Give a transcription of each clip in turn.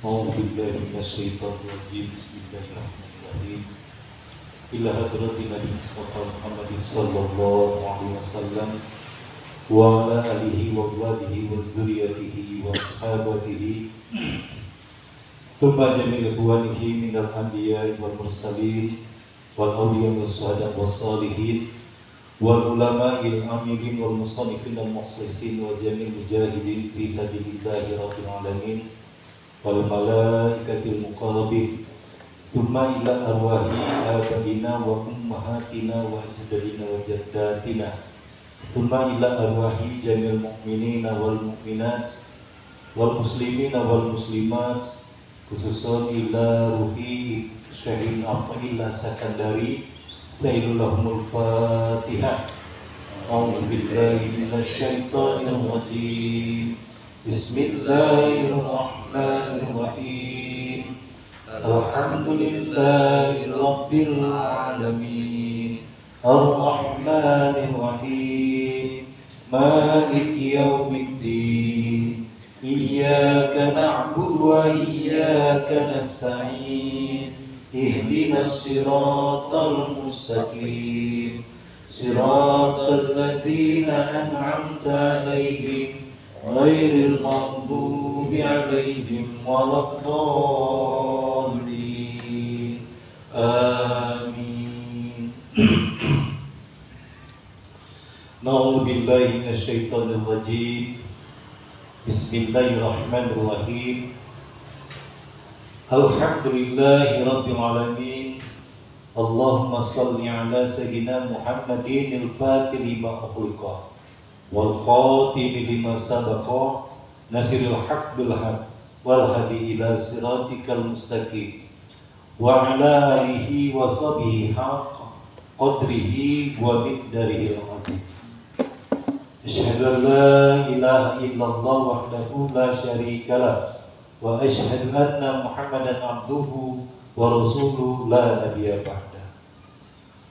أعوذ بالله من الشيطان الرجيم بسم الله الرحمن الرحيم إلى حضرة النبي المصطفى محمد صلى الله عليه وسلم وعلى آله وأزواجه وذريته وأصحابه ثم جميع إخوانه من الأنبياء والمرسلين والأولياء والشهداء والصالحين والعلماء العاملين والمصنفين المخلصين وجميع المجاهدين في سبيل الله رب العالمين والملائكة المقربين ثم إلى أرواح آبائنا وأمهاتنا وأجدادنا وجداتنا ثم إلى أرواح جميع المؤمنين والمؤمنات والمسلمين والمسلمات khususan ila ruhi syahid Athaillah Sakandari Sayyidul Fatihah. A'udzu billahi minasy syaithanir rajim. Bismillahirrahmanirrahim. Alhamdulillahi rabbil alamin. Ar-Rahmanir Rahim. Maliki yaumiddin. Iyyaka na'budu wa iyyaka nasta'in. Ihdinas siratal mustaqim. Siratal ladzina an'amta 'alaihim ghairil maghdubi 'alaihim waladdallin. Amin. Na'udzu billahi minasy syaithanir rajim. Bismillahirrahmanirrahim. Alhamdulillahi rabbil alamin. Allahumma salli ala sayyidina Muhammadin al-fatih lima ughliqa wal khatim lima sabaqa nasiril haqq bil haqq wal hadi ila siratikal mustaqim wa ala alihi wa sahbihi haqq qadrihi wa miqdarihi al-azim. Asyhadu an la ilaha illallah wahdahu la syarika lah wa asyhadu anna Muhammadan abduhu wa rasuluhu la nabiyya ba'da.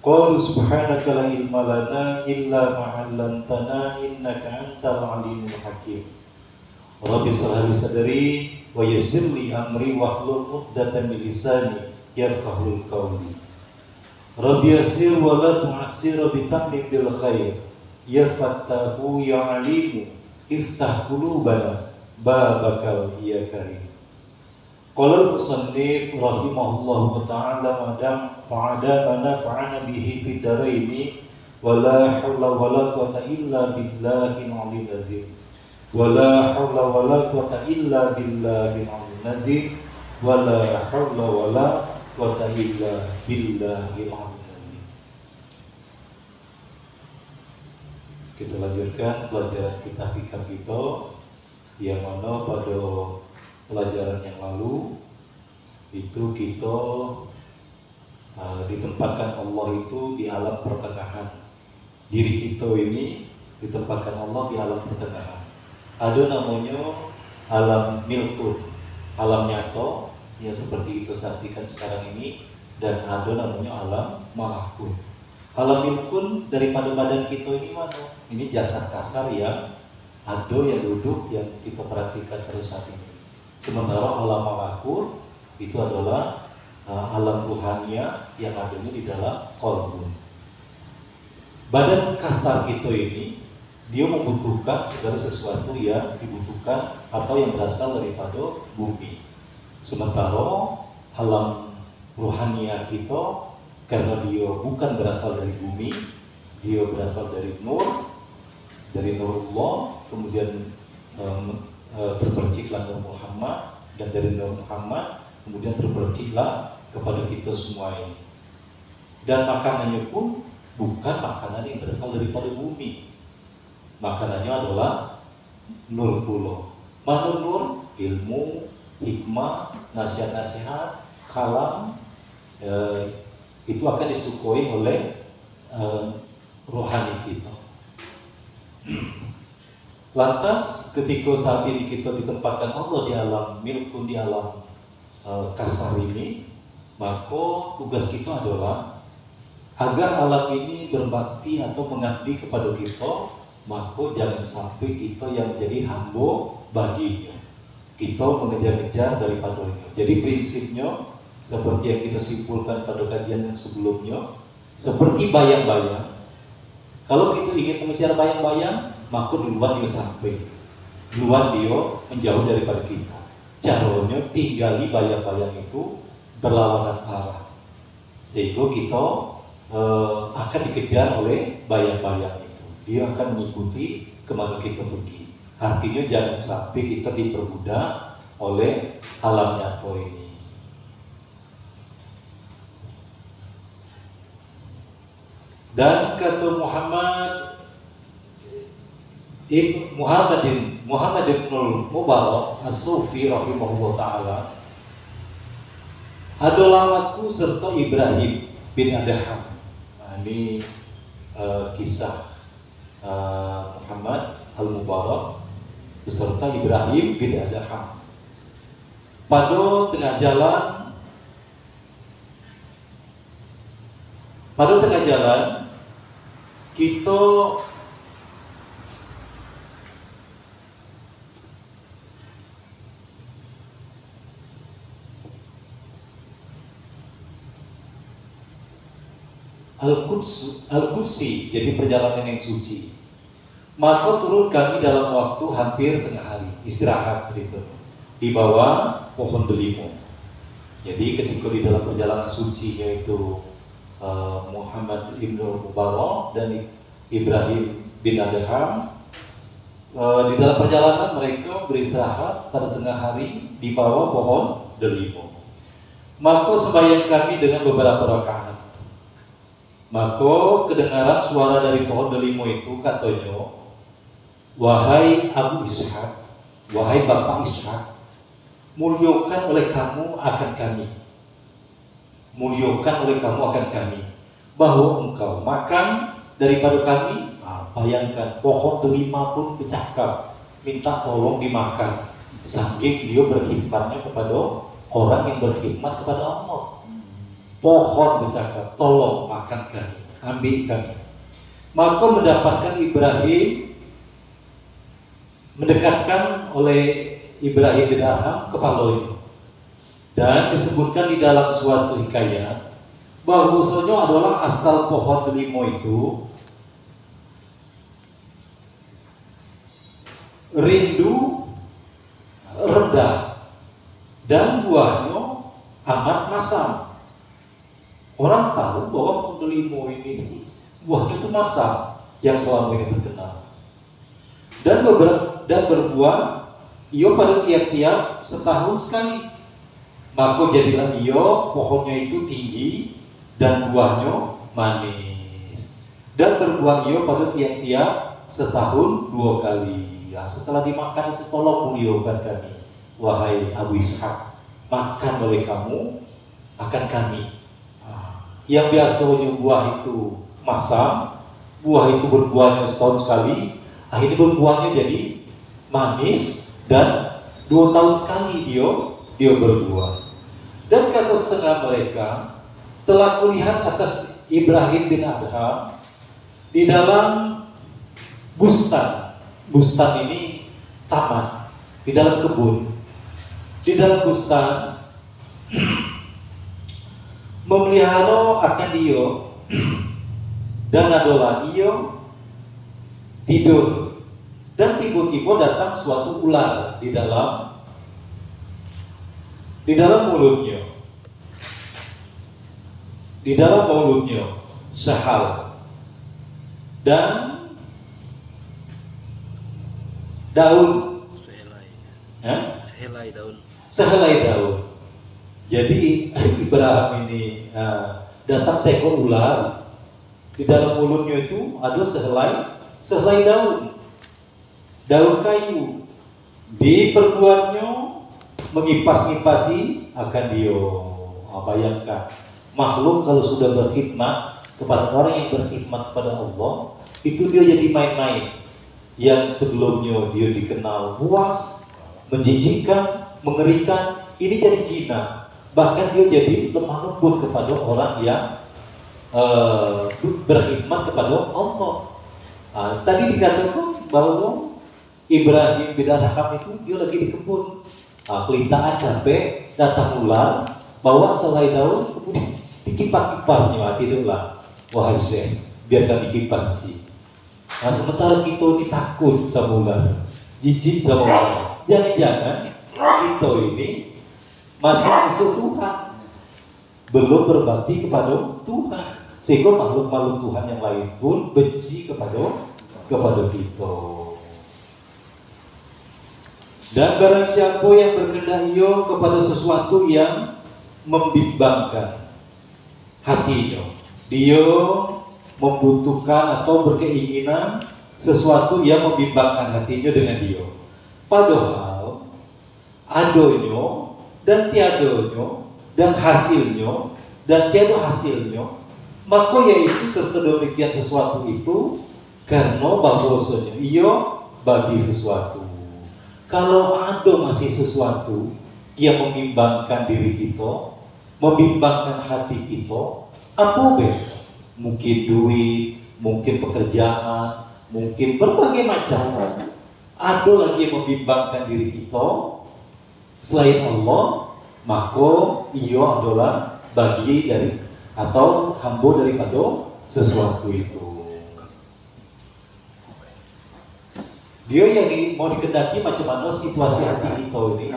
Qul subhanaka la ilma lana illa ma 'allamtana innaka antal alimul hakim. Rabbi shrah li sadri wa yassir li amri wahlul 'uqdatam min lisani yafqahu qawli. Rabbi yassir wa la tu'assir bi tammim bil khair. Ya Fattahu ya Alimu iftah qulubana babakal ya karim. Qala al-musannif rahimahullahu ta'ala madam fa'ada manafa'ana bihi fid dharaini wa la haula wa la quwwata illa billahil aliyyil azim. Wa la haula wa la quwwata illa billahil aliyyil azim. Wa la haula wa la quwwata illa billahil aliyyil. Kita lanjutkan pelajaran kitab fikih kita yang mana pada pelajaran yang lalu itu kita ditempatkan Allah itu di alam pertengahan. Diri kita ini ditempatkan Allah di alam pertengahan. Ada namanya alam milkun, alam nyata yang seperti itu saksikan sekarang ini, dan ada namanya alam malakut. Alam milkun daripada badan kita ini mana? Ini jasad kasar yang ada yang duduk yang kita perhatikan pada saat ini. Sementara alam malakut itu adalah alam ruhania yang adanya di dalam qalbun. Badan kasar kita ini dia membutuhkan segala sesuatu yang dibutuhkan atau yang berasal daripada bumi. Sementara alam ruhania kita karena dia bukan berasal dari bumi, dia berasal dari nur, dari nurullah, kemudian terperciklah Nur Muhammad, dan dari Nur Muhammad kemudian terperciklah kepada kita semua ini. Dan makanannya pun bukan makanan yang berasal daripada bumi. Makanannya adalah nur kula. Mana nur? Ilmu, hikmah, nasihat-nasihat, kalam, itu akan disukai oleh rohani kita. Lantas ketika saat ini kita ditempatkan Allah di alam milkun, di alam kasar ini, maka tugas kita adalah agar alam ini berbakti atau mengabdi kepada kita, maka jangan sampai kita yang menjadi hamba baginya. kita mengejar-ngejar daripada ini. Jadi prinsipnya seperti yang kita simpulkan pada kajian yang sebelumnya, seperti bayang-bayang. Kalau kita ingin mengejar bayang-bayang, maka duluan dia sampai, duluan dia menjauh daripada kita. Caranya tinggali bayang-bayang itu berlawanan arah, sehingga kita akan dikejar oleh bayang-bayang itu. Dia akan mengikuti kemana kita pergi. Artinya jangan sampai kita diperbudak oleh alam nyata ini. Dan kata Muhammad bin Mubarak As-Sufi rahimahullah ta'ala, adalah aku serta Ibrahim bin Adham. Nah, ini kisah Muhammad Al-Mubarak beserta Ibrahim bin Adham. Pada tengah jalan kita Al-Qudsi, jadi perjalanan yang suci. Maka turun kami dalam waktu hampir tengah hari, istirahat cerita, di bawah pohon delima. Jadi ketika di dalam perjalanan suci, yaitu Muhammad ibn Mubarak dan Ibrahim bin Adham, di dalam perjalanan mereka beristirahat pada tengah hari di bawah pohon delima. Maka sembahyang kami dengan beberapa rakaat. Maka kedengaran suara dari pohon delima itu, katanya, wahai Abu Ishaq, wahai Bapak Ishaq, muliakan oleh kamu akan kami, muliakan oleh kamu akan kami, bahwa engkau makan daripada kami. Bayangkan, pohon delima pun bercakap, minta tolong dimakan, saking dia berkhidmatnya kepada orang yang berkhidmat kepada Allah. Pohon bercakap, tolong makan kami, ambil kami. Maka mendapatkan Ibrahim, mendekatkan oleh Ibrahim bin Adham kepalanya. Dan disebutkan di dalam suatu hikayat bahwasanya adalah asal pohon delima itu rindu rendah dan buahnya amat masam. Orang tahu bahwa pohon delima ini buahnya itu masam yang selama ini terkenal, dan berbuah ia pada tiap-tiap setahun sekali. Maka jadilah ia pohonnya itu tinggi dan buahnya manis, dan berbuah ia pada tiap-tiap setahun 2 kali. Ya, setelah dimakan itu, tolong muliakan kami, wahai Abu Ishaq, makan oleh kamu akan kami. Yang biasanya buah itu masam, buah itu berbuahnya setahun sekali, akhirnya berbuahnya jadi manis dan 2 tahun sekali dia berbuah. Dan kata setengah mereka, telah kulihat atas Ibrahim bin Adham di dalam bustan. Bustan ini taman, di dalam kebun, di dalam bustan, memelihara akan dia, dan adalah dia tidur, dan tiba-tiba datang suatu ular di dalam mulutnya, sahal, dan daun, sehelai daun. Jadi Ibrahim ini datang seekor ular, di dalam mulutnya itu ada sehelai daun kayu. Diperbuatnya mengipas-ngipasi akan dia. Bayangkan, makhluk kalau sudah berkhidmat kepada orang yang berkhidmat kepada Allah, itu dia jadi main-main. Yang sebelumnya dia dikenal buas, menjijikkan, mengerikan, ini jadi jinak. Bahkan dia jadi lemah lembut kepada orang yang berkhidmat kepada Allah. Tadi dikatakan bahwa Ibrahim bin Adham itu dia lagi di kebun, Pelitaan capek, datang ular, bawa selai daun, kemudian dikipas-kipasnya, tidurlah. Wahai Syekh, biarkan dikipas sih. Nah sementara kita ini takut sama ular, jijik sama ular. Jangan-jangan kita ini masih musuh Tuhan, belum berbakti kepada Tuhan, sehingga makhluk-makhluk Tuhan yang lain pun benci kepada kita. Dan barang siapa yang berkehendak ia kepada sesuatu yang membimbangkan hatinya, dia membutuhkan atau berkeinginan sesuatu yang membimbangkan hatinya dengan dia. Padahal adanya dan tiadanya dan hasilnya dan tiada hasilnya, maka yaitu serta demikian sesuatu itu karena bahwasanya ia bagi sesuatu. Kalau ada masih sesuatu yang membimbangkan diri kita, membimbangkan hati kita, apa beda? Mungkin duit, mungkin pekerjaan, mungkin berbagai macam. Ada lagi yang membimbangkan diri kita selain Allah, maka ia adalah bagi dari atau hamba daripada sesuatu itu. Dia yang mau dikendaki macam mana situasi hati kita ini,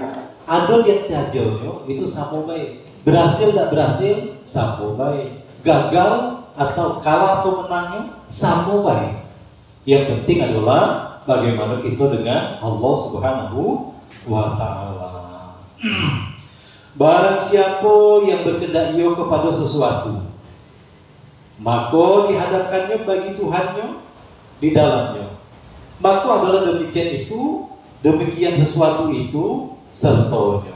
ada yang tiadanya itu sama baik, berhasil tak berhasil sama baik, gagal atau kalah atau menangnya sama baik. Yang penting adalah bagaimana kita dengan Allah Subhanahu wa Ta'ala. Barang siapa yang berkehendak ia kepada sesuatu, maka dihadapkannya bagi Tuhannya di dalamnya. Maka adalah demikian itu, demikian sesuatu itu sertanya.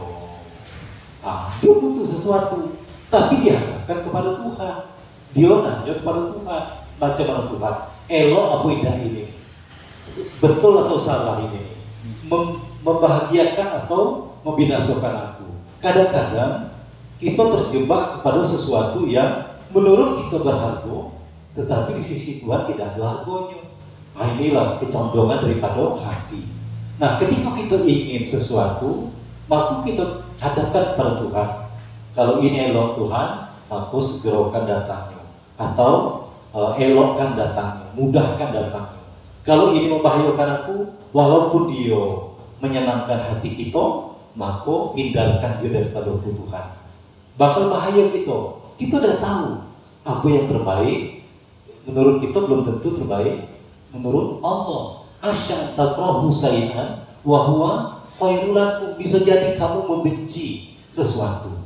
Dia butuh sesuatu, tapi dihadapkan kepada Tuhan. Dia nanya kepada Tuhan, macam mana Tuhan? Elok apa indah ini? Betul atau salah ini? Membahagiakan atau membinasakan aku? Kadang-kadang kita terjebak kepada sesuatu yang menurut kita berharga, tetapi di sisi Tuhan tidak ada harganya. Nah inilah kecondongan daripada hati. Nah ketika kita ingin sesuatu, maka kita hadapkan kepada Tuhan. Kalau ini elok Tuhan, maka segerakan datangnya. Atau elokkan datangnya, mudahkan datangnya. Kalau ini membahayakan aku, walaupun dia menyenangkan hati kita, maka hindarkan dia daripada Tuhan. Bakal bahaya kita. Kita dah tahu apa yang terbaik. Menurut kita belum tentu terbaik menurut Allah. Asy'atakrahu sayyi'an wa huwa khairul lakum. Bisa jadi kamu membenci sesuatu,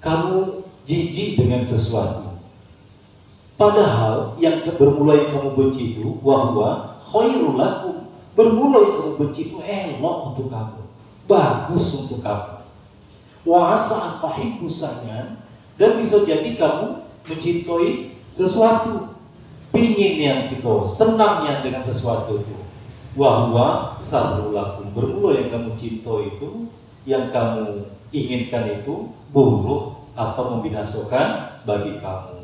kamu jijik dengan sesuatu, padahal yang bermula yang kamu benci itu wa huwa khairul lakum, bermula yang kamu benci itu elok untuk kamu, bagus untuk kamu. Wa asa an tuhibbu sayyi'an, dan bisa jadi kamu mencintai sesuatu, pingin yang kita, senang yang dengan sesuatu itu. Wahwa sarrul lakum, bermula yang kamu cinta itu, yang kamu inginkan itu buruk atau membinasakan bagi kamu.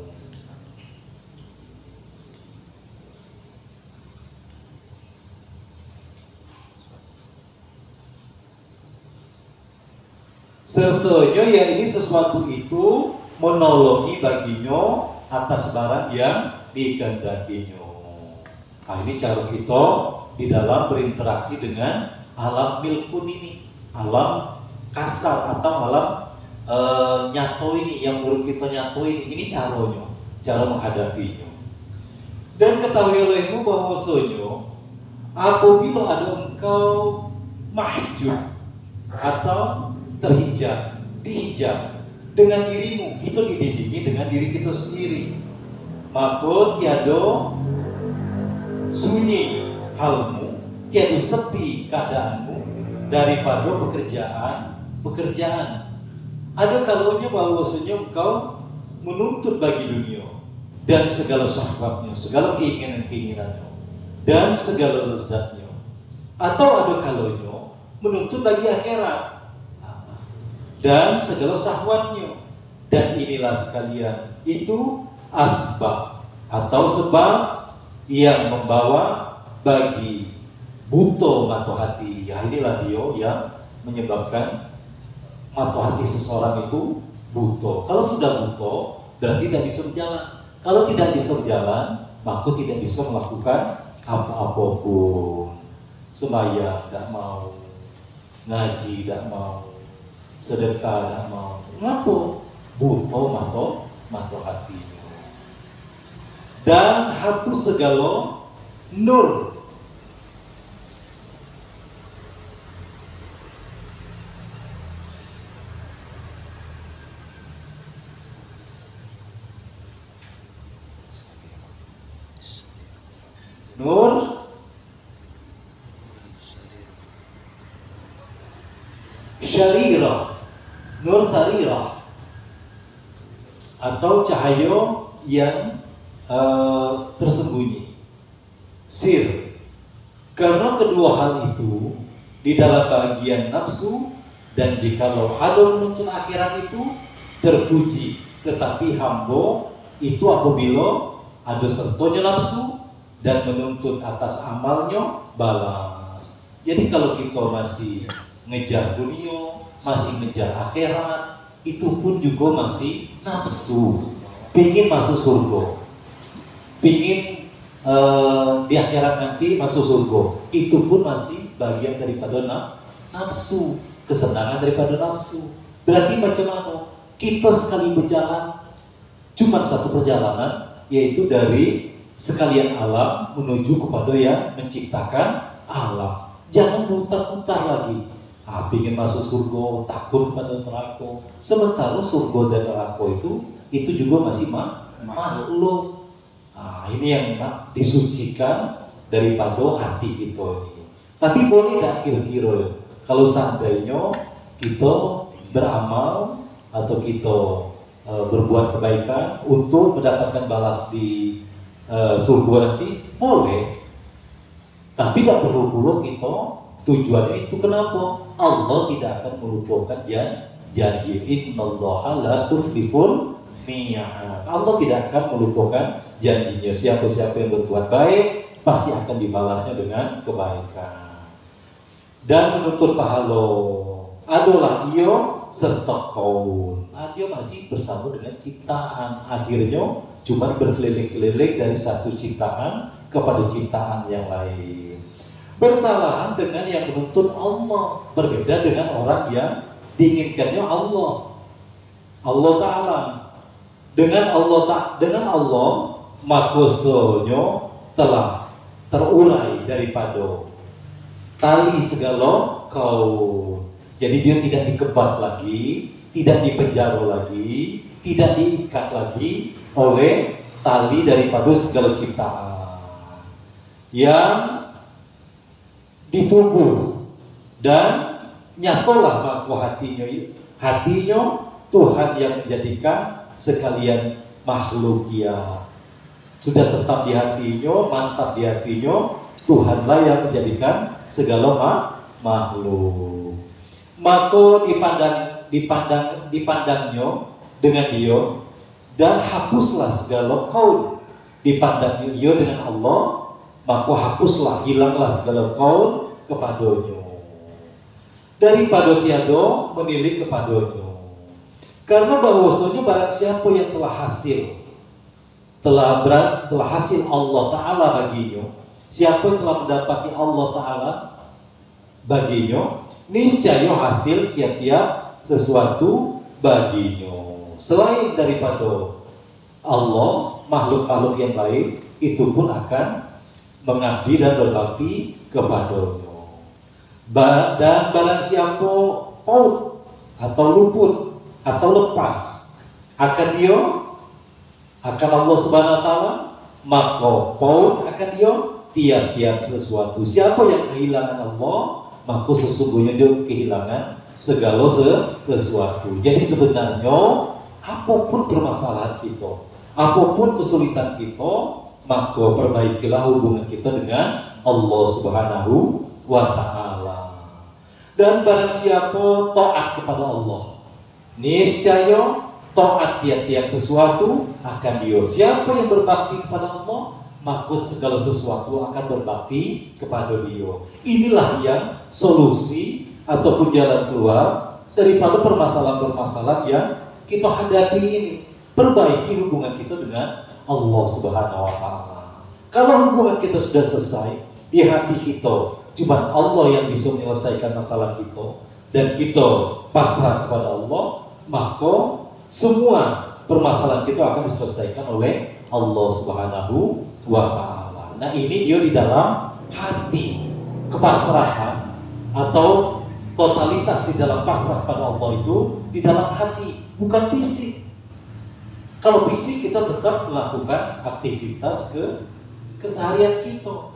Sertanya ya ini sesuatu itu menolongi baginya atas barang yang dikehendakinya. Nah ini cara kita di dalam berinteraksi dengan alam milkun ini, alam kasar atau alam nyato ini, yang menurut kita nyato ini caranya, cara menghadapinya. Dan ketahui olehmu bahwasanya apabila ada engkau mahjub atau terhijab, dihijab dengan dirimu, kita dibimbingi dengan diri kita sendiri, maka tiada sunyi halmu, tiada sepi keadaanmu daripada pekerjaan. Ada kalaunya bahwasanya engkau menuntut bagi dunia dan segala syahwatnya, segala keinginan-keinginannya dan segala lezatnya. Atau ada kalaunya menuntut bagi akhirat dan segala syahwatnya. Dan inilah sekalian itu asbab atau sebab yang membawa bagi buta mata hati. Ya inilah dia yang menyebabkan mata hati seseorang itu buta. Kalau sudah buta, berarti tidak bisa berjalan. Kalau tidak bisa berjalan, maka tidak bisa melakukan apa-apapun. Sembahyang tidak mau, ngaji tidak mau, sedekah tidak mau. Ngapa? Buta mata hatinya. Dan hapus segala nur. Nur syarirah, nur sarirah, atau cahaya yang tersembunyi, sir. Karena kedua hal itu di dalam bagian nafsu, dan jikalau ada menuntut akhirat itu terpuji, tetapi hamba itu apabila ada sertanya nafsu dan menuntut atas amalnya balas. Jadi kalau kita masih ngejar dunia, masih ngejar akhirat, itu pun juga masih nafsu, pingin masuk surga, pingin di akhirat nanti masuk surga, itu pun masih bagian daripada nafsu, kesenangan daripada nafsu. Berarti macam mana? Kita sekali berjalan, cuma satu perjalanan, yaitu dari sekalian alam menuju kepada yang menciptakan alam. Jangan putar-putar lagi. Ingin masuk surga, takut pada neraka. Sementara surga dan neraka itu juga masih makhluk. Ini yang disucikan daripada hati kita ini. Tapi boleh tak kira-kira kalau seandainya kita beramal atau kita berbuat kebaikan untuk mendapatkan balas di surga nanti, boleh. Tapi tidak perlu pula kita tujuannya itu. Kenapa? Allah tidak akan melupakan janji. Innallaha la tukhliful mi'ad. Allah tidak akan melupakan janjinya. Siapa-siapa yang berbuat baik pasti akan dibalasnya dengan kebaikan. Dan menuntut pahala adalah ia serta kaun. Dia masih bersama dengan ciptaan. Akhirnya cuma berkeliling-keliling dari satu ciptaan kepada ciptaan yang lain. Bersalahan dengan yang menuntut Allah, berbeda dengan orang yang diinginkannya Allah Ta'ala. Dengan Allah maksudnya telah terurai daripada tali segala kaun. Jadi dia tidak dikebat lagi, tidak dipenjara lagi, tidak diikat lagi oleh tali daripada segala ciptaan yang ditubuh. Dan nyatalah maka hatinya Tuhan yang menjadikan sekalian makhluk ya sudah tetap di hatinya, mantap di hatinya. Tuhanlah yang menjadikan segala makhluk. Maka dipandangnya dengan dia, dan hapuslah segala kaun. Dipandangnya dia dengan Allah, maka hapuslah, hilanglah segala kaun kepadanya. Daripada tiada menilik kepadanya. Karena bahwasanya barang siapa yang telah hasil Allah Ta'ala baginya, siapa yang telah mendapati Allah Ta'ala baginya, niscaya hasil tiap-tiap sesuatu baginya. Selain daripada Allah, makhluk-makhluk yang lain itu pun akan mengabdi dan berbakti kepadanya. Dan barang siapa out atau luput atau lepas akan Allah Subhanahu wa Ta'ala, maka paut akan dia tiap-tiap sesuatu. Siapa yang kehilangan Allah, maka sesungguhnya dia kehilangan segala sesuatu. Jadi sebenarnya apapun permasalahan kita, apapun kesulitan kita, maka perbaikilah hubungan kita dengan Allah Subhanahu wa Ta'ala. Dan barang siapa taat kepada Allah, niscaya taat tiap-tiap sesuatu akan dia. Siapa yang berbakti kepada Allah, maka segala sesuatu akan berbakti kepada dia. Inilah yang solusi ataupun jalan keluar daripada permasalahan-permasalahan yang kita hadapi ini. Perbaiki hubungan kita dengan Allah Subhanahu wa Ta'ala. Kalau hubungan kita sudah selesai, di hati kita cuma Allah yang bisa menyelesaikan masalah kita, dan kita pasrah kepada Allah, maka semua permasalahan kita akan diselesaikan oleh Allah Subhanahu wa Ta'ala. Nah, ini dia di dalam hati, kepasrahan atau totalitas di dalam pasrah pada Allah itu di dalam hati, bukan fisik. Kalau fisik kita tetap melakukan aktivitas keseharian kita.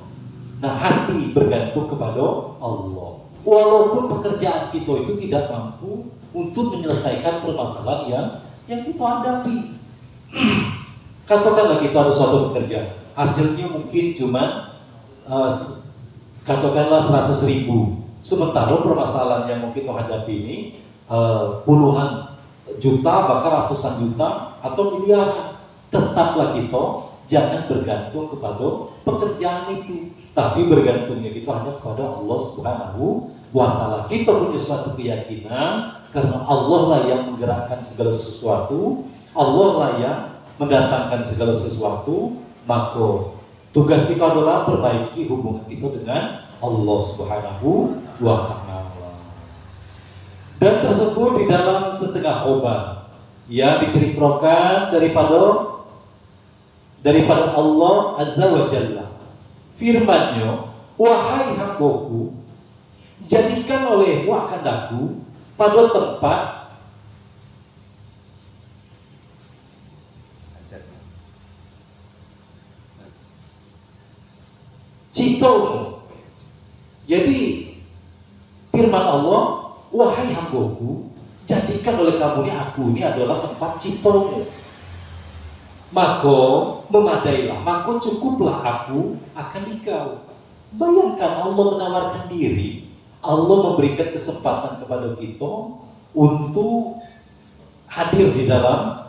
Nah, hati bergantung kepada Allah. Walaupun pekerjaan kita itu tidak mampu untuk menyelesaikan permasalahan yang kita hadapi. Katakanlah kita ada suatu pekerjaan, hasilnya mungkin cuma katakanlah 100.000. Sementara permasalahan yang mau kita hadapi ini puluhan juta, bahkan ratusan juta atau miliaran. Tetaplah kita jangan bergantung kepada pekerjaan itu, tapi bergantungnya kita hanya kepada Allah Subhanahu wa Ta'ala. Kita punya suatu keyakinan karena Allah lah yang menggerakkan segala sesuatu, Allah lah yang mendatangkan segala sesuatu, maka tugas kita adalah perbaiki hubungan kita dengan Allah Subhanahu wa Ta'ala. Dan tersebut di dalam setengah khobar yang diceritakan daripada Allah Azza wa Jalla. Firman-Nya, wahai hambaku, jadikan olehmu akan aku pada tempat citamu. Jadi firman Allah, wahai hambaku, jadikan oleh kamu ini aku ini adalah tempat citamu. Maka memadailah, maka cukuplah aku akan engkau. Bayangkan Allah menawarkan diri, Allah memberikan kesempatan kepada kita untuk hadir di dalam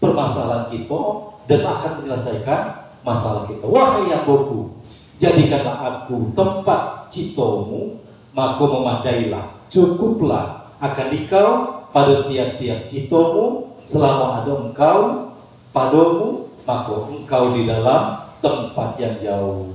permasalahan kita dan akan menyelesaikan masalah kita. Wahai hambaku, jadikanlah aku tempat citamu, maka memadailah, cukuplah akan engkau pada tiap-tiap citamu selama ada engkau padamu, maka engkau di dalam tempat yang jauh.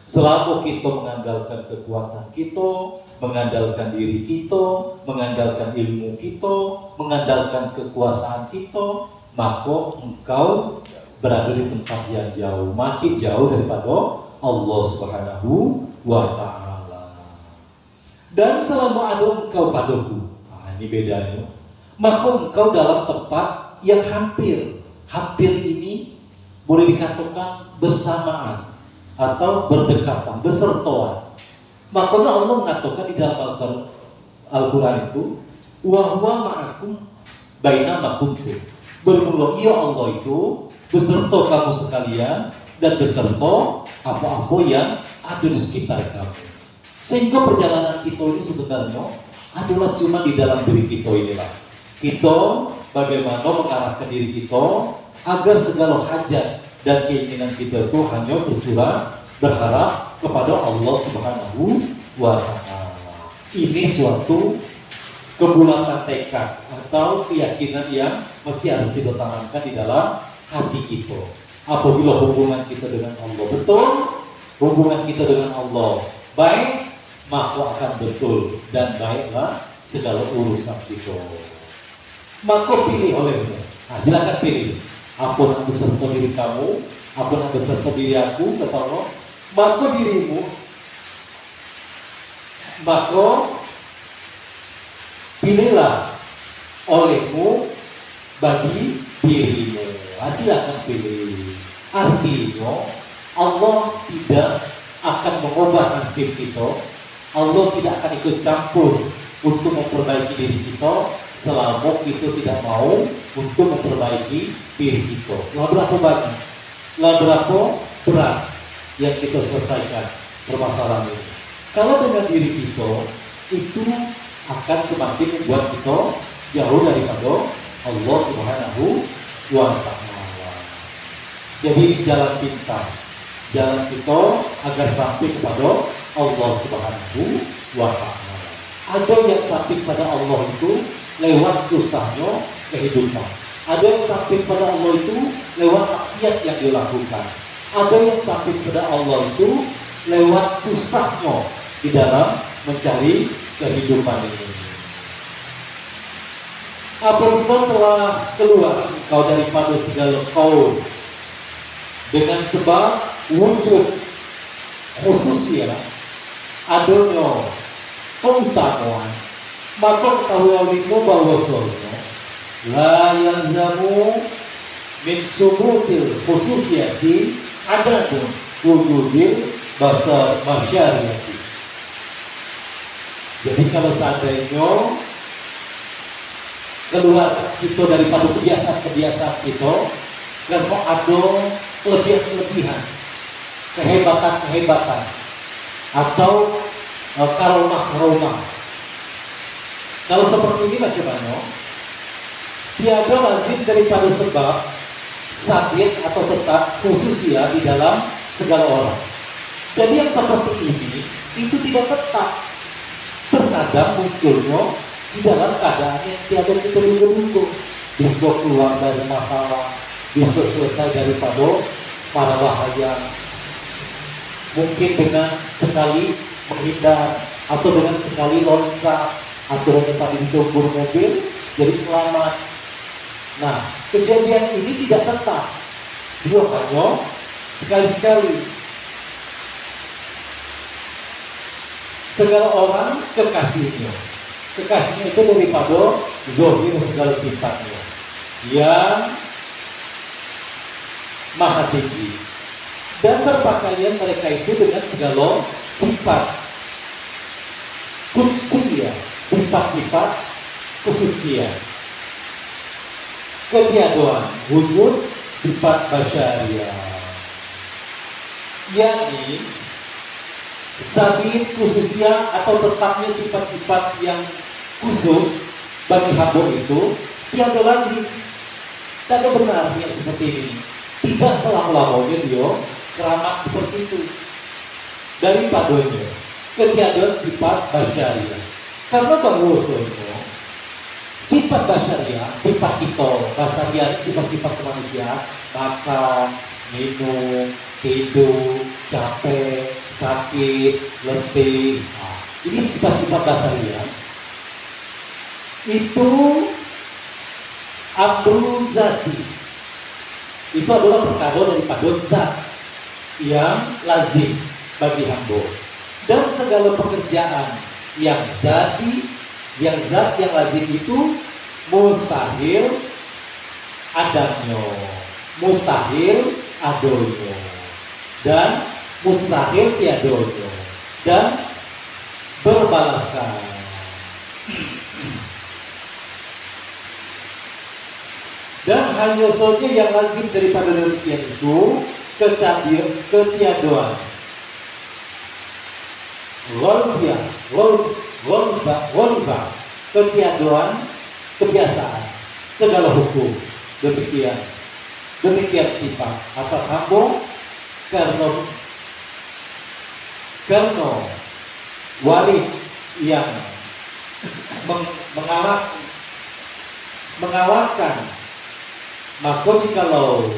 Selama kita mengandalkan kekuatan kita, mengandalkan diri kita, mengandalkan ilmu kita, mengandalkan kekuasaan kita, maka engkau berada di tempat yang jauh, makin jauh daripada Allah Subhanahu wa Ta'ala. Dan selama ada engkau padaku, ini bedanya, maka engkau dalam tempat yang hampir ini boleh dikatakan bersamaan atau berdekatan, bersertaan. Makanya Allah mengatakan di dalam Al-Quran itu, wa huwa ma'akum bainama kuntum. Bermula ia Allah itu beserta kamu sekalian dan beserta apa-apa yang ada di sekitar kamu. Sehingga perjalanan kita ini sebenarnya adalah cuma di dalam diri kita inilah. Kita bagaimana mengarahkan diri kita agar segala hajat dan keinginan kita itu hanya berharap kepada Allah Subhanahu wa Ta'ala. Ini suatu kebulatan tekad atau keyakinan yang mesti harus kita tanamkan di dalam hati kita. Apabila hubungan kita dengan Allah betul, hubungan kita dengan Allah baik, maka akan betul dan baiklah segala urusan kita. Maka pilih olehmu. Nah, silakan pilih. Apa yang beserta diri kamu, apa yang beserta diri aku, kata Allah. Maka dirimu, maka pilihlah olehmu bagi dirimu. Nah, silakan pilih. Artinya Allah tidak akan mengubah nasib kita. Allah tidak akan ikut campur untuk memperbaiki diri kita selama kita tidak mau untuk memperbaiki diri kita. Lah berapa banyak, lah berapa berat yang kita selesaikan permasalahan ini. Kalau dengan diri kita itu akan semakin membuat kita jauh daripada Allah Subhanahu wa Ta'ala. Jadi jalan pintas, jalan kita agar sampai kepada Allah Subhanahu wa Ta'ala. Ada yang sampai pada Allah itu lewat susahnya kehidupan. Ada yang sampai pada Allah itu lewat maksiat yang dilakukan. Ada yang sampai pada Allah itu lewat susahnya di dalam mencari kehidupan ini. Apabila telah keluar kau daripada segala kaum dengan sebab wujud khususnya adanya keutamaan, maka ketahuimu bahwasanya la yalzamu min subutil khususyati adapun wujudil basar masyariati. Jadi kalau seandainya keluar kita daripada kebiasaan-kebiasaan kita, karena ada kelebihan-kelebihan, kehebatan-kehebatan, atau karomah-karomah. Kalau seperti ini bagaimana? Tiada lazim daripada sebab sabit atau tetap khusus ya di dalam segala orang. Jadi yang seperti ini itu tidak tetap, terkadang munculnya di dalam keadaan yang tiada kita duga-duga. Bisa keluar dari masalah, bisa selesai daripada para bahaya. Mungkin dengan sekali menghindar, atau dengan sekali loncat, atau dengan tadi ditumpur mobil, jadi selamat. Nah, kejadian ini tidak tetap, dia hanya sekali-sekali. Segala orang kekasihnya itu daripada zohir segala sifatnya yang maha tinggi, dan berpakaian mereka itu dengan segala sifat kudsiyah, sifat-sifat kesucian, ketiadaan wujud sifat basyariah, yakni sabit khususnya atau tetapnya sifat-sifat yang khusus bagi hamba itu tiada lazim, tidak benar yang seperti ini. Tidak selama-lamanya dia keramat seperti itu. Daripadanya ketiadaan sifat basyariah, karena bahwasanya sifat basyariah, sifat kita basyariah, sifat-sifat kemanusiaan, makan, minum, tidur, capek, sakit, letih, ini sifat-sifat basyariah itu amrul zati, itu adalah perkara daripada zat yang lazim bagi hamba, dan segala pekerjaan yang zati, yang zat yang lazim itu mustahil adanya, mustahil adanya, dan mustahil tiadanya, dan berbalaskan. Dan hanya saja yang lazim daripada demikian itu ketiadaan ghalibah, ketiadaan kebiasaan segala hukum, demikian sifat atas hamba, karena warid yang mengalahkan, maka jikalau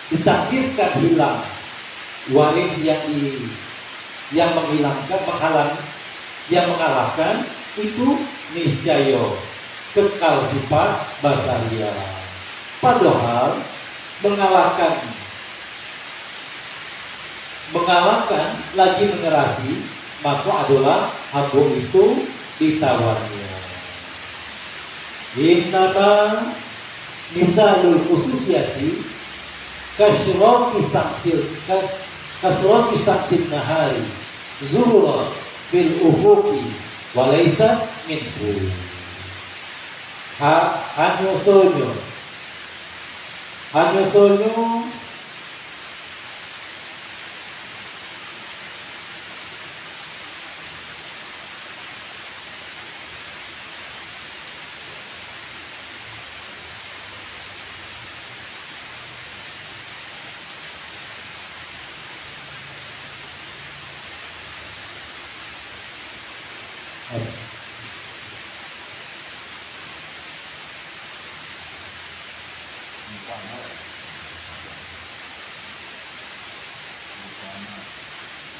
ditakdirkan hilang warid yang menghilangkan, yang mengalahkan, itu niscaya kekal sifat basyariah. Padahal mengalahkan lagi mengerasi, maka adalah hamba itu ditawarnya. Innama misalul khususiyati kasyraqi samsil nahari zuhura fil ufuqi walaysa minhu. Hanya sonyo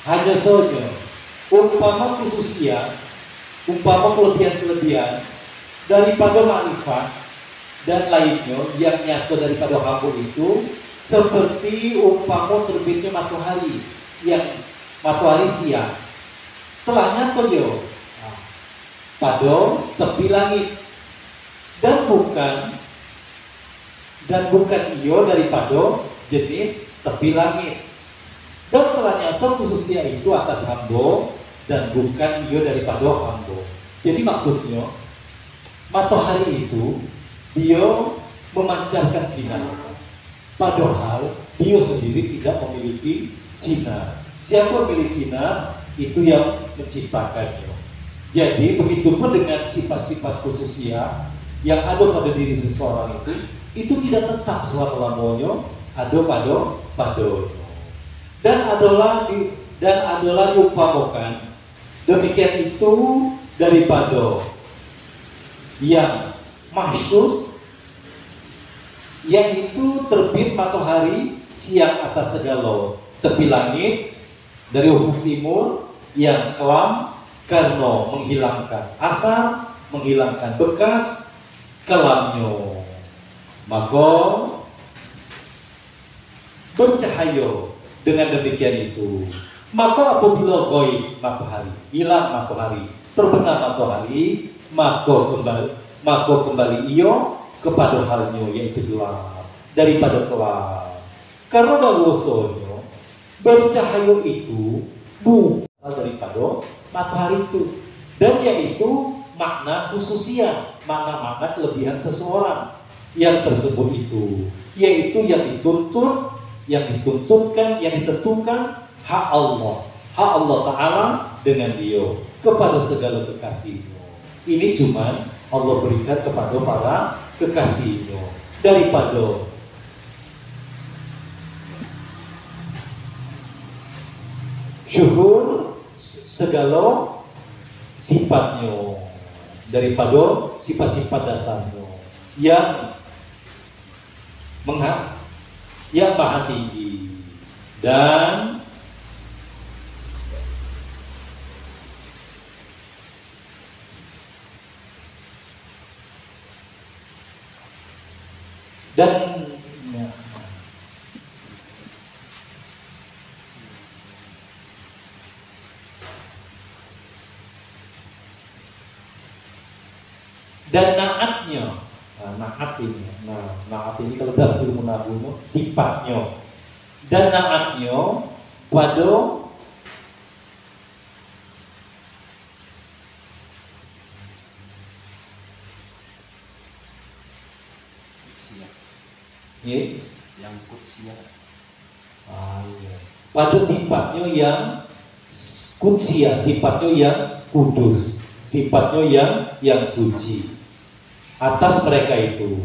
Hanya saja umpama khususnya, umpama kelebihan-kelebihan daripada makrifat dan lainnya yang nyata daripada hamba itu, seperti umpama terbitnya matahari, yang matahari siang telah nyata dia pada tepi langit, dan bukan ia daripada jenis tepi langit, dan telah nyata khususnya itu atas hamba dan bukan ia daripada hamba. Jadi maksudnya matahari itu dia memancarkan sinar, padahal dia sendiri tidak memiliki sinar. Siapa pemilik sinar? Itu yang menciptakannya. Jadi begitupun dengan sifat-sifat khususnya yang ada pada diri seseorang itu tidak tetap selama-lamanya ada padanya. Dan adalah diumpamakan demikian itu daripada yang mahsus, yang itu terbit matahari siang atas segala tepi langit dari ufuk timur yang kelam karena menghilangkan asar, menghilangkan bekas kelamnya, maka bercahaya. Dengan demikian itu, maka apabila goib matahari, hilang matahari, terbenam matahari, maka kembali ia kepada halnya, yaitu gelap daripada kelam. Karena bahwasanya bercahaya itu bukan daripada matahari itu, dan yaitu makna khususnya, makna-makna kelebihan seseorang yang tersebut itu, yaitu yang dituntut, yang dituntutkan, yang ditentukan hak Allah Ta'ala dengan dia kepada segala kekasihnya. Ini cuma Allah berikan kepada para kekasihnya daripada syuhur segala sifatnya, daripada sifat-sifat dasarnya yang maha tinggi, dan naatnya. Naat ini kalau dalam ilmu nahwu sifatnya, dan naatnya pada yang kutsia, pada sifatnya yang kutsia, sifatnya yang kudus, sifatnya yang suci atas mereka itu,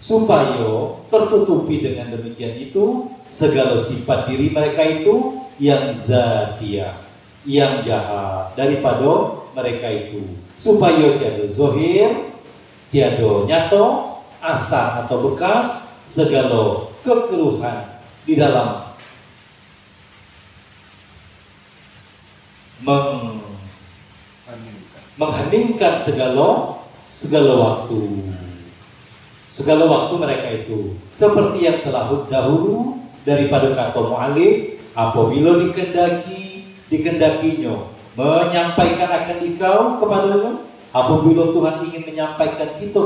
supaya tertutupi dengan demikian itu segala sifat diri mereka itu yang zatia, yang jahat daripada mereka itu, supaya tiada zohir, tiada nyata, asar atau bekas segala kekeruhan di dalam mengheningkan segala waktu mereka itu, seperti yang telah dahulu daripada kata mu'alif, apabila dikendakinya menyampaikan akan dikau kepadanya, apabila Tuhan ingin menyampaikan kita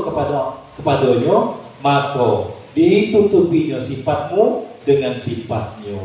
kepadanya, maka ditutupinya sifatmu dengan sifatnya.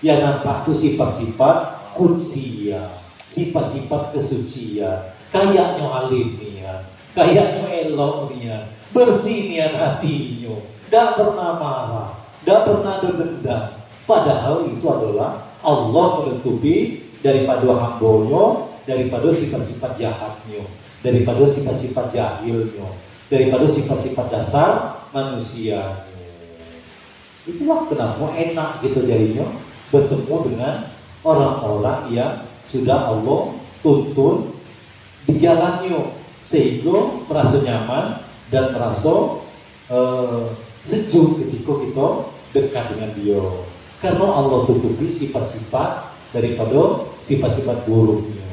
Ya nampak tu sifat-sifat kudsia, sifat-sifat kesucian. Kayaknya alim nian, kayaknya elok nian, bersih nian hatinya, tidak pernah marah, tidak pernah dendam. Padahal itu adalah Allah menutupi daripada hambanya, daripada sifat-sifat jahatnya, daripada sifat-sifat jahilnya, daripada sifat-sifat dasar manusia. Itulah kenapa enak gitu jadinya bertemu dengan orang-orang yang sudah Allah tuntun di jalannya, sehingga merasa nyaman dan merasa sejuk ketika kita dekat dengan dia. Karena Allah tutupi sifat-sifat daripada sifat-sifat buruknya.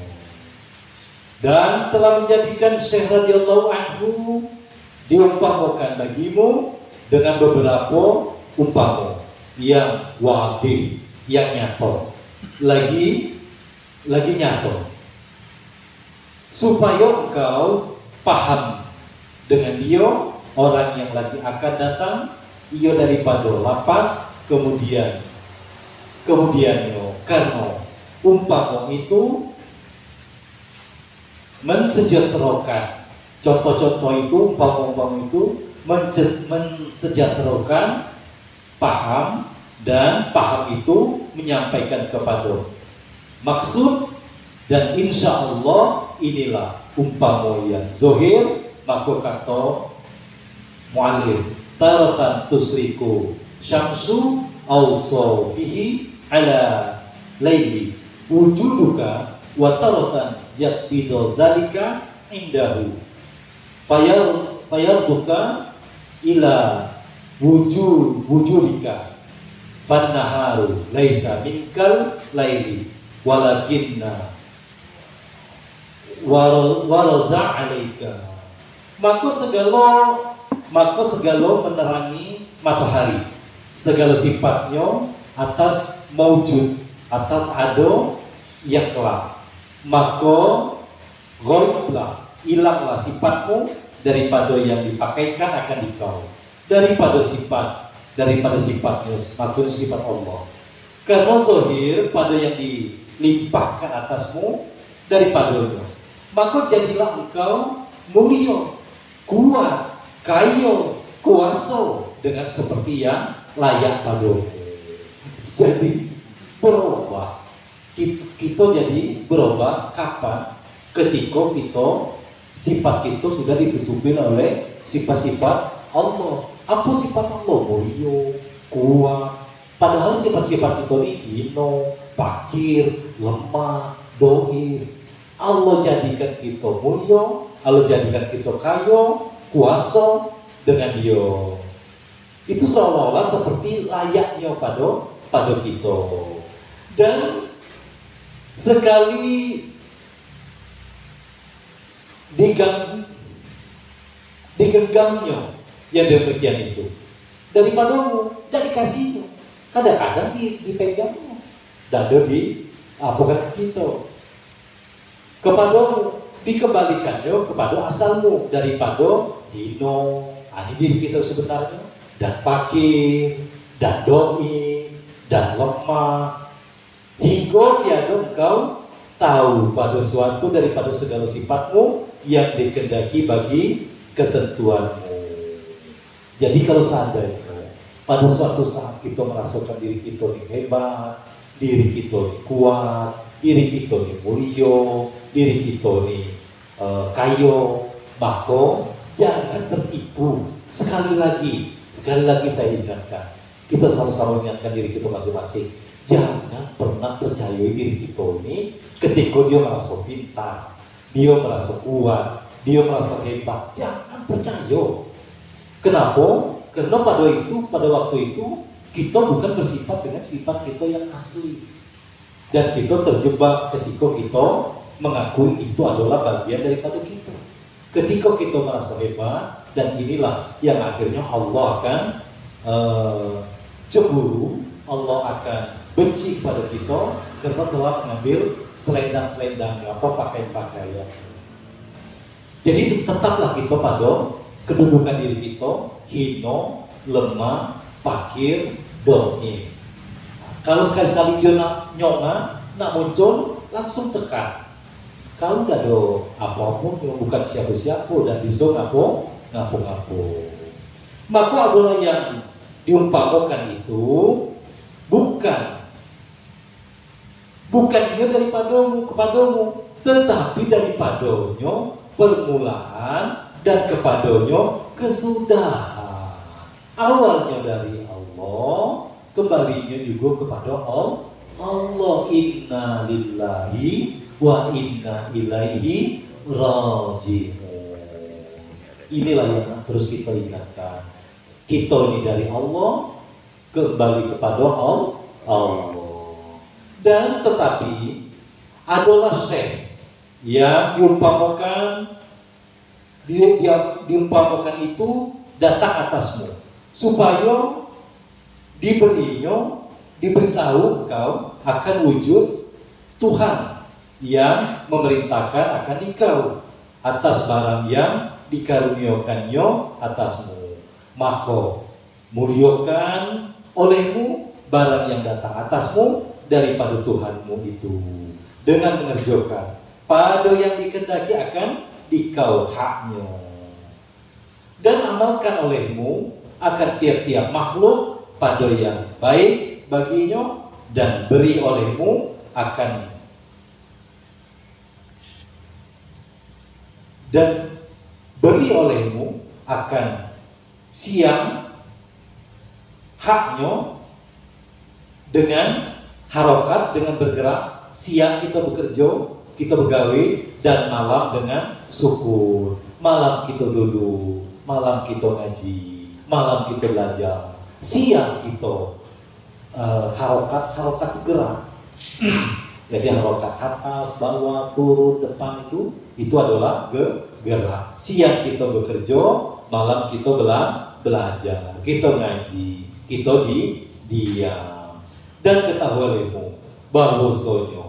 Dan telah menjadikan Syekh radhiyallahu anhu diumpamakan bagimu dengan beberapa umpama yang wadih, yang nyata, lagi nyata, supaya engkau paham dengan dia, orang yang lagi akan datang, ia daripada lapas, kemudian karena umpama itu mensejahterakan. Contoh-contoh itu, umpama-umpama itu mensejahterakan, paham, dan paham itu menyampaikan kepada maksud, dan insya Allah inilah umpama yang zohir. Maka kata mu'alif, taratan tusriku syamsu awsaw fihi ala laili wujuduka wa taratan yakbidu dhalika indahu fayarduka ila wujudika fannaharu laisa minkal laili walakinna waraza alaika. Maka segala menerangi matahari, segala sifatnya atas maujud, atas ada yang kelak. Maka ghaiblah, hilanglah sifatmu daripada yang dipakaikan akan dikau, daripada sifatnya, maksud sifat Allah. Karena zahir pada yang dilimpahkan atasmu daripadanya, maka jadilah engkau mulia, kuat, kaya, kuasa dengan seperti yang layak padamu. Jadi berubah. Kita jadi berubah kapan? Ketika sifat kita sudah ditutupi oleh sifat-sifat Allah. Apa sifat Allah? Mulia, kuat. Padahal sifat-sifat kita ini hino, fakir, lemah, doif. Allah jadikan kita mulia, Allah jadikan kita kaya, kuasa dengan dia. Itu seolah-olah seperti layaknya pada kita. Dan sekali digenggamnya yang demikian itu daripadamu, dan dikasihnya, kadang-kadang dipegangnya, dan bukan kita kepadamu, dikembalikannya kepada asalmu, daripada hino, ini diri kita sebenarnya, dan fakir, dan doi, dan lemah, hingga tiada engkau tahu pada suatu daripada segala sifatmu yang dikehendaki bagi ketentuanmu. Jadi kalau seandainya pada suatu saat kita merasakan diri kita ini hebat, diri kita ini kuat, diri kita ini mulia, diri kita ini kaya, maka jangan tertipu. Sekali lagi saya ingatkan, kita sama-sama ingatkan diri kita masing-masing. Jangan pernah percaya diri kita ini ketika dia merasa pintar, dia merasa kuat, dia merasa hebat. Jangan percaya. Kenapa? Karena pada waktu itu kita bukan bersifat dengan sifat kita yang asli, dan kita terjebak ketika kita mengakui itu adalah bagian daripada kita. Ketika kita merasa hebat, dan inilah yang akhirnya Allah akan cemburu, Allah akan benci pada kita karena telah mengambil selendang-selendang atau pakaian-pakaian. Jadi tetaplah kita pada kedudukan diri kita, hino, lemah, fakir, doif. Kalau sekali-sekali dia nak muncul, langsung tekan. Kalau udah ada apapun yang bukan siapa-siapa dan bisa ngapo-ngapo. Maka adalah yang diumpamakan itu bukan dia kepadamu, tetapi daripadanya permulaan dan kepadanya kesudahan. Awalnya dari Allah, kembalinya juga kepada Allah. Inna lillahi wa inna ilaihi raji'un. Inilah yang terus kita ingatkan. Kita ini dari Allah, kembali kepada Allah. Dan tetapi adalah syekh yang diumpamakan itu datang atasmu supaya diberitahu engkau akan wujud Tuhan yang memerintahkan akan engkau atas barang yang dikaruniakannya atasmu. Maka muliakan olehmu barang yang datang atasmu daripada Tuhanmu itu, dengan mengerjakan pada yang dikehendaki akan dikau haknya, dan amalkan olehmu akan tiap-tiap makhluk pada yang baik baginya, dan beri olehmu akan siang haknya dengan harokat, dengan bergerak. Siang kita bekerja, kita begawe, dan malam dengan sukun. Malam kita duduk, malam kita ngaji, malam kita belajar. Siang kita harokat gerak. Jadi harokat atas, bawah, turun, depan itu adalah gerak. Siang kita bekerja, malam kita belajar, kita ngaji, kita diam. Dan ketahuilah bahwasanya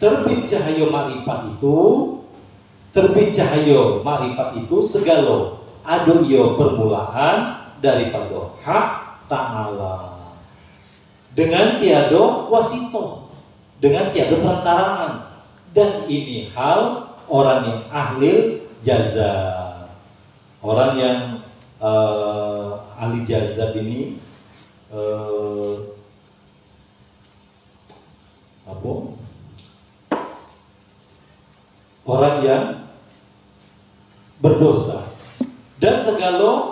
terbit cahaya marifat itu segala ada ia permulaan daripada hak ta'ala, dengan tiada wasitoh, dengan tiada perantaraan. Dan ini hal orang yang ahli jaza, orang yang ahli jaza ini orang yang berdosa, dan segala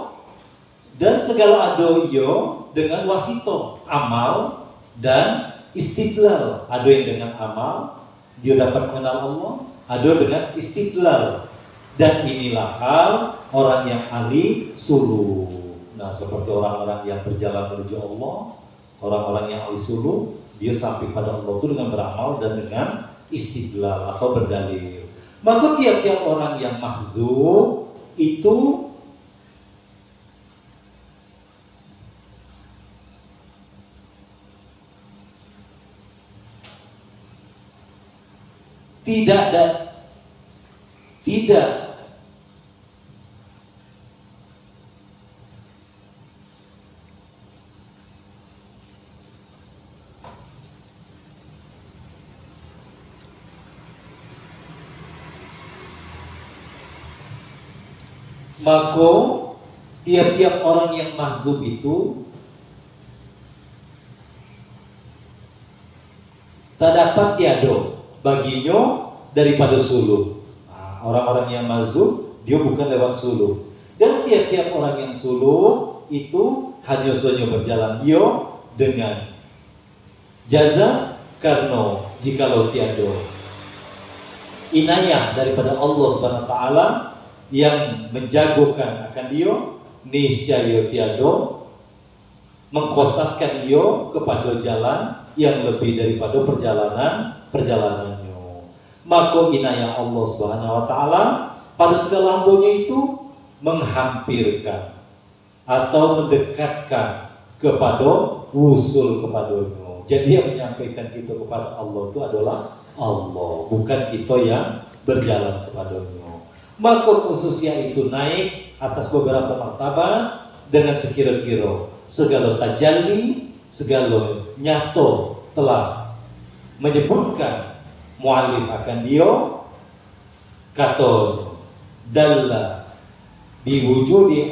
ado iyo dengan wasito, amal dan istidlal. Ada yang dengan amal dia dapat mengenal Allah, ada dengan istidlal. Dan inilah hal orang yang ahli suluk. Nah, seperti orang-orang yang berjalan menuju Allah, orang-orang yang ahli suluk, dia sampai pada Allah itu dengan beramal dan dengan istidlal atau berdalil. Maka tiap-tiap orang yang mahzub itu tidak maka tiap-tiap orang yang mahzub itu tak dapat tiada baginya daripada suluk. Orang-orang yang mahzub dia bukan lewat suluk. Dan tiap-tiap orang yang suluk itu hanya saja berjalan dia dengan jaza, karena jikalau tiada inayah daripada Allah Subhanahu wa taala yang menjagokan akan dia, niscaya tiada mengkosatkan dia kepada jalan yang lebih daripada perjalanannya. Maka inayah Allah Subhanahu wa taala pada segala hambanya itu menghampirkan atau mendekatkan kepada wusul kepadanya. Jadi yang menyampaikan kita kepada Allah itu adalah Allah, bukan kita yang berjalan kepadanya. Maka khususnya itu naik atas beberapa martabat dengan sekira-kira segala tajalli, segala nyato telah menyebutkan mu'allif akan dia, kata dalla biwujudi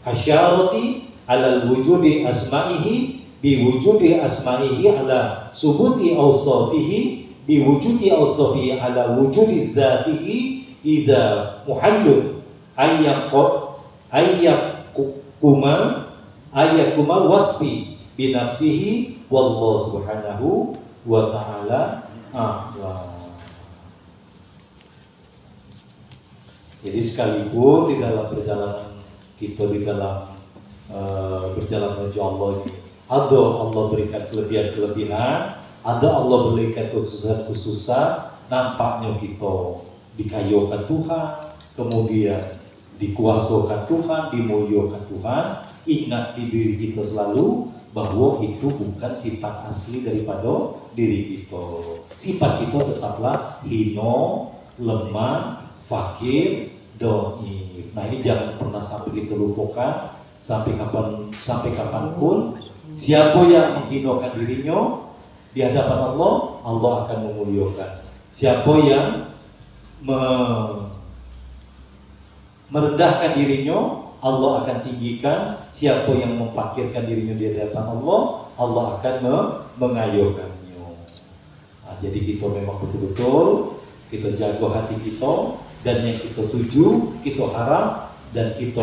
asyarati ala wujudi asma'ihi, biwujudi asma'ihi ala subuti awsafihi, biwujudi awsafihi ala wujudi zatihi, iza muhallun ayyakuma wasfi binafsihi wallahu subhanahu wa ta'ala a'lam. Jadi sekalipun di dalam perjalanan kita di dalam berjalan menuju Allah ini, ada Allah berikan kelebihan-kelebihan, ada Allah berikan khususan-khususan, nampaknya kita dikayokan Tuhan, kemudian dikuasakan Tuhan, dimuliakan Tuhan. Ingat di diri kita selalu bahwa itu bukan sifat asli daripada diri kita. Sifat kita tetaplah hina, lemah, fakir, dhaif. Nah ini jangan pernah sampai kita lupakan sampai kapanpun. Siapa yang menghinakan dirinya di hadapan Allah, Allah akan memuliakan. Siapa yang merendahkan dirinya, Allah akan tinggikan. Siapa yang memfakirkan dirinya di hadapan Allah, Allah akan mengayokannya. Nah, jadi kita memang betul-betul kita jaga hati kita, dan yang kita tuju, kita harap dan kita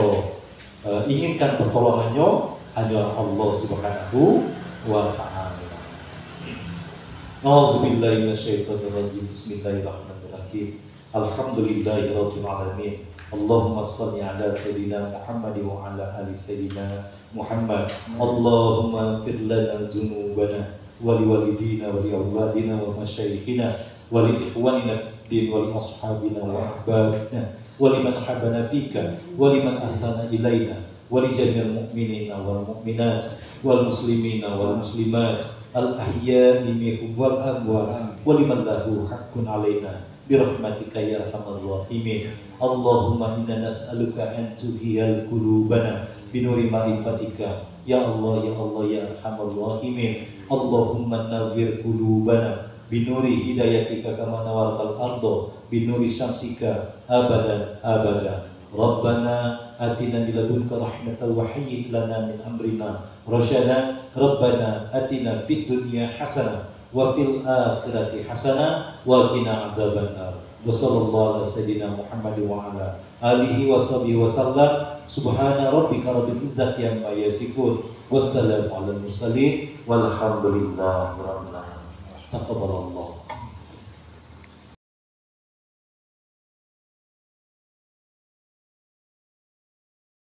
inginkan pertolongannya hanya Allah Subhanahu wa Ta'ala. A'udzubillahi minasyaitonirrajim. Bismillahirrahmanirrahim. Alhamdulillahirabbil alamin. Allahumma shalli ala sayyidina Muhammad wa ala ali sayyidina Muhammad. Allahumma ighfir lana dzunubana wa liwalidina wa liauladina wa masyayikhina wa li ikhwanina fid din wa li ashabina wa ahbabina wa liman habana fika wa liman ahsana ilaina wa li jami'il mu'minina wal mu'minat wal muslimina wal muslimat al ahya'i minhum wal amwat wa liman lahu haqqun alaina birahmatika ya arhamar rahimin. Allahumma inna nas'aluka an tudhiyal qulubana binuri ma'rifatika ya Allah ya Allah ya arhamar rahimin. Allahumma nawwir qulubana binuri hidayatika kama nawartal ardo binuri syamsika abadan abada. Rabbana atina min ladunka rahmatan wa hayyi lana min amrina rasyada. Rabbana atina fid dunya hasanah wa fil akhirati hasanah wa qina adzabannar. Wa sallallahu ala sayyidina Muhammad wa ala alihi wa sahbihi wa sallam. Subhana rabbika rabbil izzati amma yasifun. Wassalamu ala mursalin walhamdulillahi rabbil alamin. Taqabbalallah.